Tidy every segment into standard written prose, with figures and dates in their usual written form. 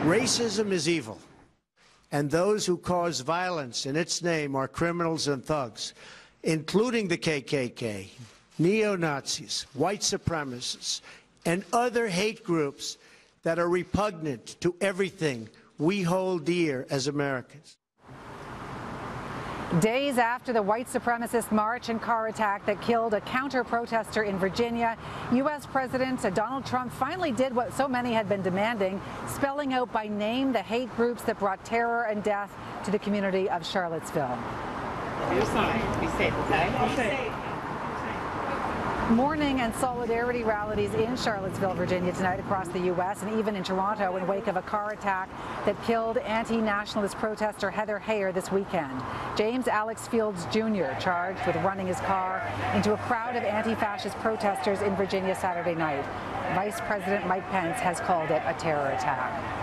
Racism is evil, and those who cause violence in its name are criminals and thugs, including the KKK, neo-Nazis, white supremacists, and other hate groups that are repugnant to everything we hold dear as Americans. Days after the white supremacist march and car attack that killed a counter-protester in Virginia, U.S. President Donald Trump finally did what so many had been demanding, spelling out by name the hate groups that brought terror and death to the community of Charlottesville. You're fine. Be safe, okay? Be safe. Mourning and solidarity rallies in Charlottesville, Virginia tonight across the U.S. and even in Toronto in wake of a car attack that killed anti-nationalist protester Heather Heyer this weekend. James Alex Fields Jr. charged with running his car into a crowd of anti-fascist protesters in Virginia Saturday night. Vice President Mike Pence has called it a terror attack.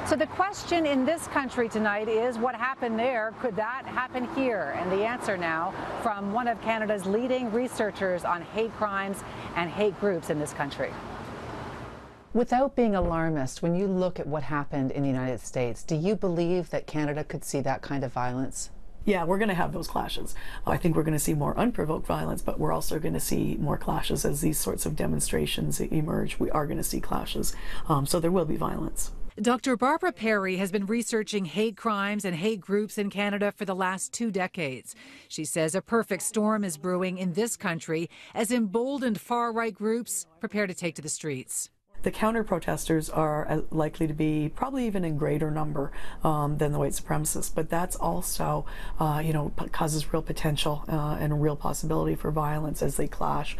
So the question in this country tonight is what happened there? Could that happen here? And the answer now from one of Canada's leading researchers on hate crimes and hate groups in this country. Without being alarmist, when you look at what happened in the United States, do you believe that Canada could see that kind of violence? Yeah, we're going to have those clashes. I think we're going to see more unprovoked violence, but we're also going to see more clashes as these sorts of demonstrations emerge. We are going to see clashes, so there will be violence. Dr. Barbara Perry has been researching hate crimes and hate groups in Canada for the last 2 decades. She says a perfect storm is brewing in this country as emboldened far-right groups prepare to take to the streets. The counter-protesters are likely to be probably even in greater number than the white supremacists, but that's also, causes real potential and a real possibility for violence as they clash.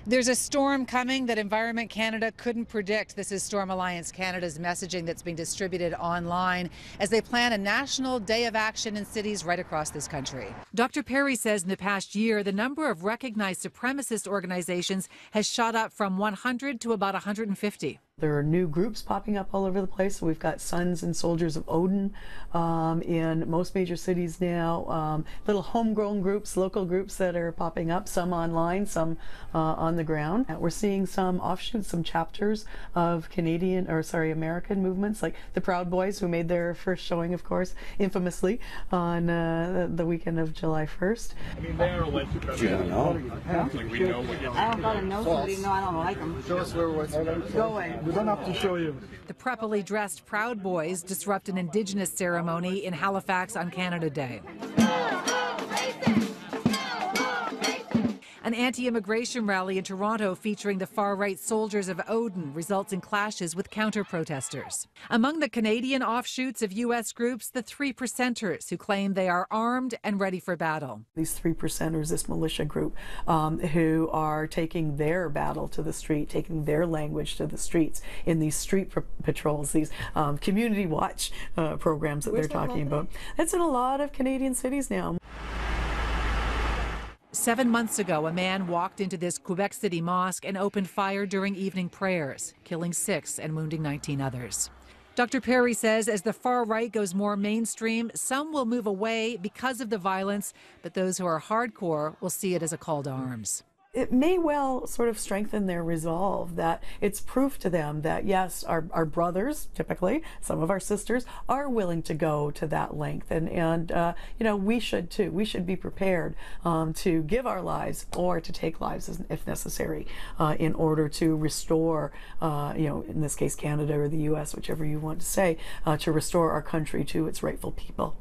There's a storm coming that Environment Canada couldn't predict. This is Storm Alliance Canada's messaging that's being distributed online as they plan a national day of action in cities right across this country. Dr. Perry says in the past year, the number of recognized supremacist organizations has shot up from 100 to about 150. There are new groups popping up all over the place. So we've got Sons and Soldiers of Odin in most major cities now. Little homegrown groups, local groups that are popping up, some online, some on the ground. We're seeing some offshoots, some chapters of American movements, like the Proud Boys, who made their first showing, of course, infamously on the weekend of July 1st. I mean, they are white supremacists. You don't know? Like, we know what I don't gotta know somebody. No, I don't like them. Show us where we're white supremacists. Go away. We don't have to show you. The preppily dressed Proud Boys disrupt an Indigenous ceremony in Halifax on Canada Day. An anti-immigration rally in Toronto featuring the far-right Soldiers of Odin results in clashes with counter-protesters. Among the Canadian offshoots of U.S. groups, the 3 Percenters, who claim they are armed and ready for battle. These 3 Percenters, this militia group, who are taking their battle to the street, taking their language to the streets in these street patrols, these community watch programs that they're talking about. It's in a lot of Canadian cities now. 7 months ago, a man walked into this Quebec City mosque and opened fire during evening prayers, killing 6 and wounding 19 others. Dr. Perry says as the far right goes more mainstream, some will move away because of the violence, but those who are hardcore will see it as a call to arms. It may well sort of strengthen their resolve that it's proof to them that, yes, our brothers, typically, some of our sisters, are willing to go to that length. And we should too. We should be prepared to give our lives or to take lives if necessary in order to restore, in this case, Canada or the U.S., whichever you want to say, to restore our country to its rightful people.